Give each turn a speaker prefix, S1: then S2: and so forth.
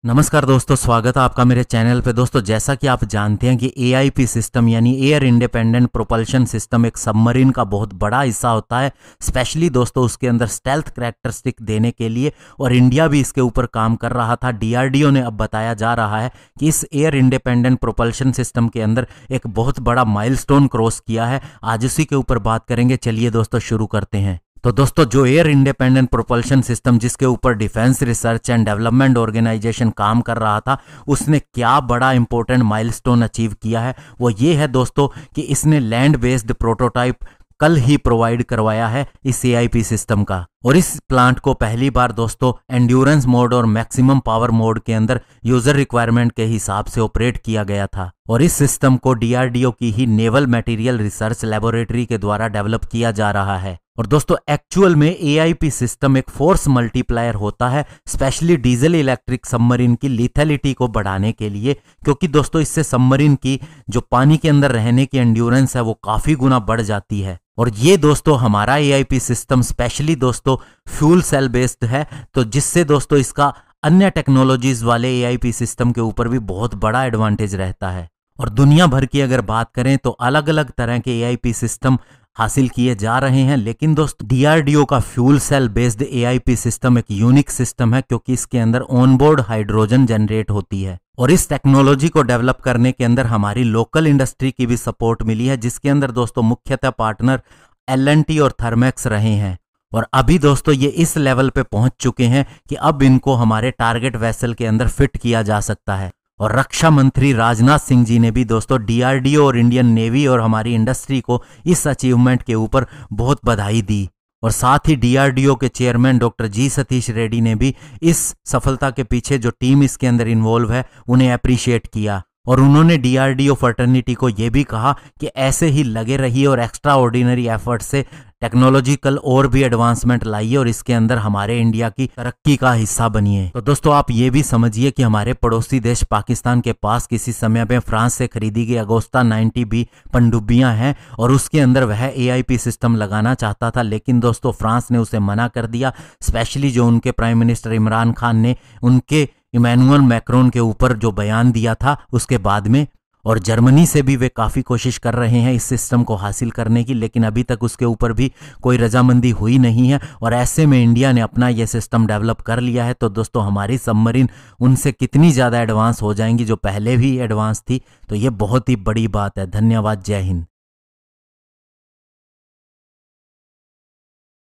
S1: नमस्कार दोस्तों, स्वागत है आपका मेरे चैनल पे। दोस्तों, जैसा कि आप जानते हैं कि एआईपी सिस्टम यानी एयर इंडिपेंडेंट प्रोपल्शन सिस्टम एक सबमरीन का बहुत बड़ा हिस्सा होता है। स्पेशली दोस्तों उसके अंदर स्टेल्थ करैक्टरिस्टिक देने के लिए, और इंडिया भी इसके ऊपर काम कर रहा था। डीआरडीओ ने अब बताया जा रहा है कि इस एयर इंडिपेंडेंट प्रोपल्शन सिस्टम के अंदर एक बहुत बड़ा माइलस्टोन क्रॉस किया है। आज उसी के ऊपर बात करेंगे। चलिए दोस्तों शुरू करते हैं। तो दोस्तों, जो एयर इंडिपेंडेंट प्रोपल्शन सिस्टम जिसके ऊपर defence research and development organisation काम कर रहा था, उसने क्या बड़ा इंपॉर्टेंट माइलस्टोन अचीव किया है वो ये है दोस्तों कि इसने लैंड बेस्ड प्रोटोटाइप कल ही प्रोवाइड करवाया है इस एआईपी सिस्टम का। और इस प्लांट को पहली बार दोस्तों एंड्योरेंस मोड और मैक्सिमम पावर मोड के अंदर यूजर रिक्वायरमेंट के हिसाब से ऑपरेट किया गया था। और इस सिस्टम को डीआरडीओ की ही नेवल मटेरियल रिसर्च लेबोरेटरी के द्वारा डेवलप किया जा रहा है। और दोस्तों, एक्चुअल में एआईपी सिस्टम एक फोर्स मल्टीप्लायर होता है, स्पेशली डीजल इलेक्ट्रिक सबमरीन की लिथैलिटी को बढ़ाने के लिए, क्योंकि दोस्तों इससे सबमरीन की जो पानी के अंदर रहने की एंड्योरेंस है वो काफी गुना बढ़ जाती है। और ये दोस्तों हमारा एआईपी सिस्टम स्पेशली दोस्तों फ्यूल सेल बेस्ड है, तो जिससे दोस्तों इसका अन्य टेक्नोलॉजीज वाले एआईपी सिस्टम के ऊपर भी बहुत बड़ा एडवांटेज रहता है। और दुनिया भर की अगर बात करें तो अलग अलग तरह के एआईपी सिस्टम हासिल किए जा रहे हैं, लेकिन दोस्तों डीआरडीओ का fuel cell based AIP system एक यूनिक सिस्टम है, क्योंकि इसके अंदर ऑनबोर्ड हाइड्रोजन जनरेट होती है। और इस टेक्नोलॉजी को डेवलप करने के अंदर हमारी लोकल इंडस्ट्री की भी सपोर्ट मिली है, जिसके अंदर दोस्तों मुख्यतः पार्टनर एल&टी और थर्मेक्स रहे हैं। और अभी दोस्तों ये इस लेवल पे पहुंच चुके हैं कि अब इनको हमारे टारगेट वेसल के अंदर फिट किया जा सकता है। और रक्षा मंत्री राजनाथ सिंह जी ने भी दोस्तों डीआरडीओ और इंडियन नेवी और हमारी इंडस्ट्री को इस अचीवमेंट के ऊपर बहुत बधाई दी। और साथ ही डीआरडीओ के चेयरमैन डॉक्टर जी सतीश रेड्डी ने भी इस सफलता के पीछे जो टीम इसके अंदर इन्वॉल्व है उन्हें अप्रिशिएट किया। और उन्होंने डीआरडीओ फर्टर्निटी को यह भी कहा कि ऐसे ही लगे रहिए और एक्स्ट्रा ऑर्डिनरी एफर्ट से टेक्नोलॉजिकल और भी एडवांसमेंट लाइए और इसके अंदर हमारे इंडिया की तरक्की का हिस्सा बनिए। तो दोस्तों आप ये भी समझिए कि हमारे पड़ोसी देश पाकिस्तान के पास किसी समय में फ्रांस से खरीदी गई अगोस्ता 90B पनडुब्बियां हैं, और उसके अंदर वह एआईपी सिस्टम लगाना चाहता था, लेकिन दोस्तों फ्रांस ने उसे मना कर दिया। स्पेशली जो उनके प्राइम मिनिस्टर इमरान खान ने उनके इमैनुअल मैक्रोन के ऊपर जो बयान दिया था उसके बाद में। और जर्मनी से भी वे काफ़ी कोशिश कर रहे हैं इस सिस्टम को हासिल करने की, लेकिन अभी तक उसके ऊपर भी कोई रजामंदी हुई नहीं है। और ऐसे में इंडिया ने अपना यह सिस्टम डेवलप कर लिया है। तो दोस्तों हमारी सबमरीन उनसे कितनी ज़्यादा एडवांस हो जाएंगी, जो पहले भी एडवांस थी। तो ये बहुत ही बड़ी बात है। धन्यवाद। जय हिंद।